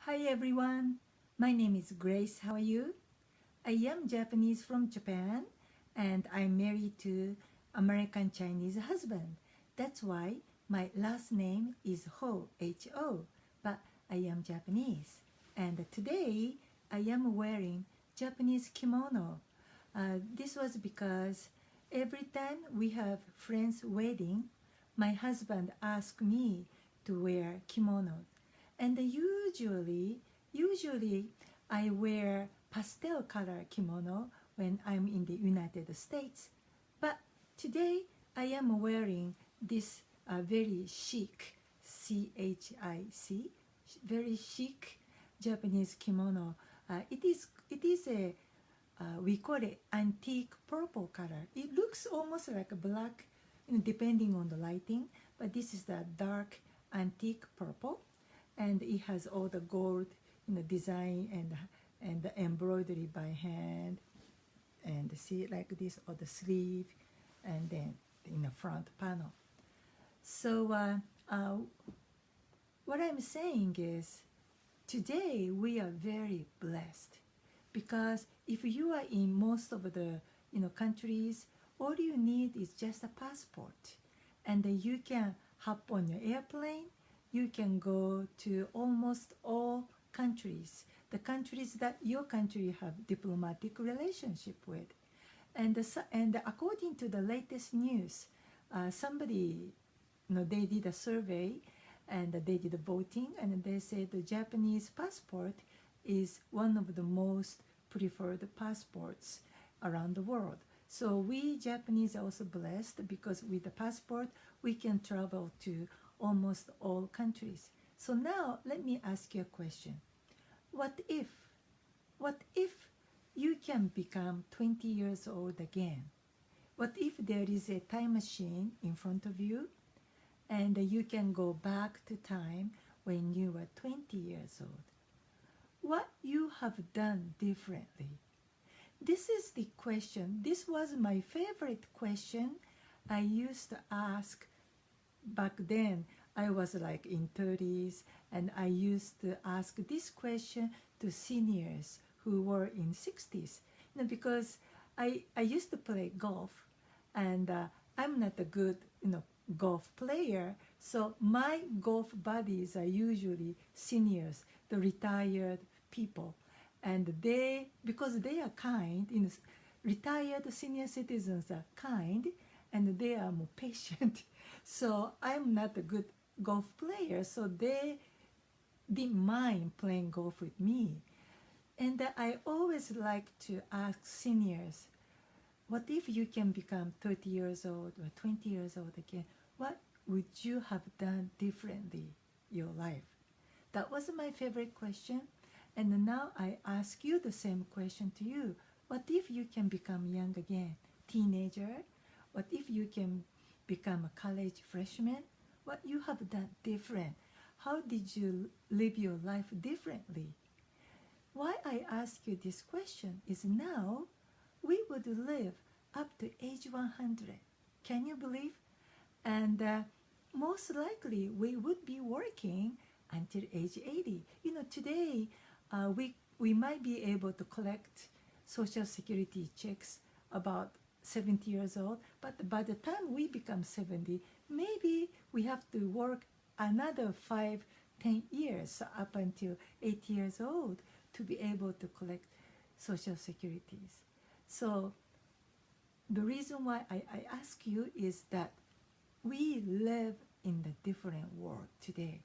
Hi everyone, my name is Grace. How are you? I am Japanese from Japan and I'm married to American Chinese husband. That's why my last name is Ho, H-O, but I am Japanese. And today I am wearing Japanese kimono. This was because every time we have friends' wedding, my husband asked me to wear kimono. And usually I wear pastel color kimono when I'm in the United States. But today I am wearing this very chic, C-H-I-C, very chic Japanese kimono. It is a we call it antique purple color. It looks almost like a black, depending on the lighting, but this is the dark antique purple, and it has all the gold, design and the embroidery by hand, and see like this, or the sleeve, and then in the front panel. So what I'm saying is, today we are very blessed because if you are in most of the countries, all you need is just a passport, and then you can hop on your airplane. You can go to almost all countries, the countries that your country have diplomatic relationship with, and according to the latest news, somebody, they did a survey and they did a voting, and they said the Japanese passport is one of the most preferred passports around the world. So we Japanese are also blessed because with the passport we can travel to almost all countries. So now let me ask you a question. What if you can become 20 years old again? What if there is a time machine in front of you and you can go back to time when you were 20 years old? What you have done differently? This is the question. This was my favorite question I used to ask back then. I was like in 30s, and I used to ask this question to seniors who were in 60s, because I used to play golf, and I'm not a good golf player, so my golf buddies are usually seniors, the retired people, and because they are kind, retired senior citizens are kind, and they are more patient. So I'm not a good golf player, so they didn't mind playing golf with me. And I always like to ask seniors, what if you can become 30 years old or 20 years old again? What would you have done differently your life? That was my favorite question. And now I ask you the same question to you. What if you can become young again, teenager? What if you can become a college freshman? What you have done different? How did you live your life differently? Why I ask you this question is now we would live up to age 100. Can you believe? And most likely we would be working until age 80. Today we might be able to collect social security checks about 70 years old, but by the time we become 70, maybe we have to work another 5-10 years up until 80 years old to be able to collect social securities. So the reason why I ask you is that we live in the different world today.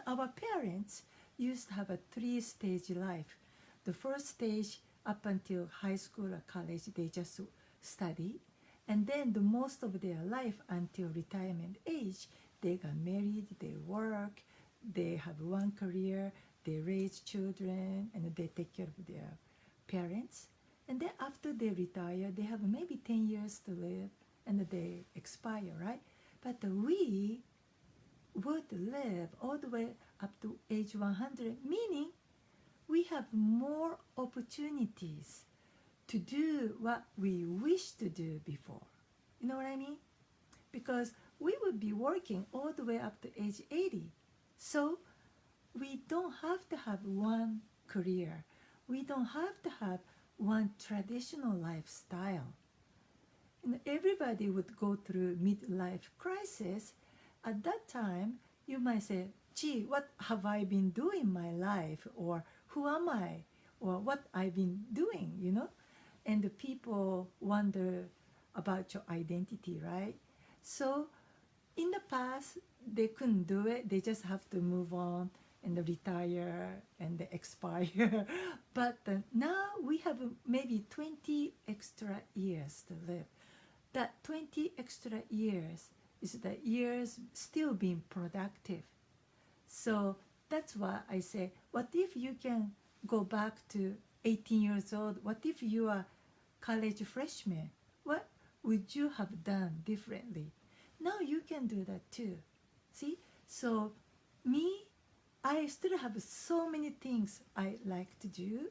Our parents used to have a 3-stage life. The first stage, up until high school or college, they just study, and then the most of their life until retirement age, they got married, they work, they have one career, they raise children, and they take care of their parents. And then after they retire, they have maybe 10 years to live, and they expire, right? But we would live all the way up to age 100, meaning we have more opportunities to do what we wish to do before. You know what I mean? Because we would be working all the way up to age 80. So we don't have to have one career. We don't have to have one traditional lifestyle. Everybody would go through midlife crisis. At that time, you might say, gee, what have I been doing in my life? Or who am I? Or what I've been doing, And the people wonder about your identity, right? So in the past, they couldn't do it. They just have to move on and retire and expire. But now we have maybe 20 extra years to live. That 20 extra years is the years still being productive. So that's why I say, what if you can go back to 18 years old? What if you are college freshman? What would you have done differently? Now you can do that too. See? So me, I still have so many things I like to do.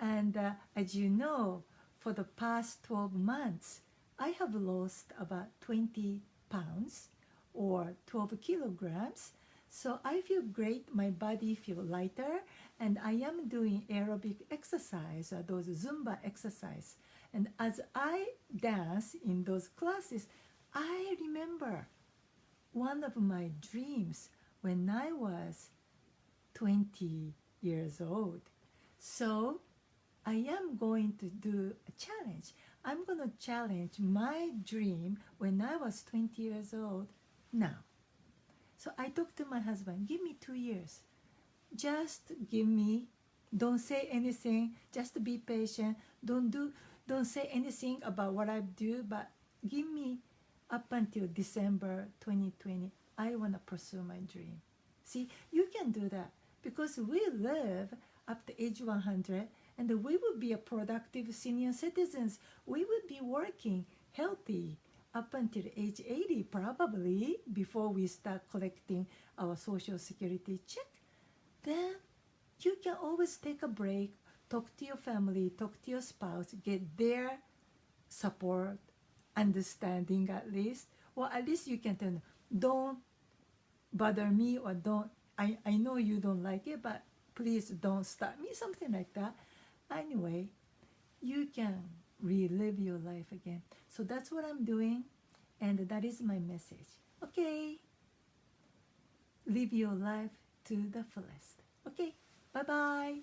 And as you know, for the past 12 months, I have lost about 20 pounds or 12 kilograms. So I feel great, my body feels lighter, and I am doing aerobic exercise, or those Zumba exercise. And as I dance in those classes, I remember one of my dreams when I was 20 years old. So I am going to do a challenge. I'm going to challenge my dream when I was 20 years old now. So I talked to my husband, give me 2 years. Just give me, don't say anything, just be patient. Don't say anything about what I do, but give me up until December 2020. I want to pursue my dream. See, you can do that because we live up to age 100 and we will be a productive senior citizens. We will be working healthy up until age 80 probably before we start collecting our social security check. Then you can always take a break, talk to your family, talk to your spouse, get their support, understanding at least. Or at least you can tell them, don't bother me, or I know you don't like it, but please don't stop me, something like that. Anyway, you can relive your life again. So that's what I'm doing, and that is my message. Okay, live your life to the fullest. Okay, bye-bye.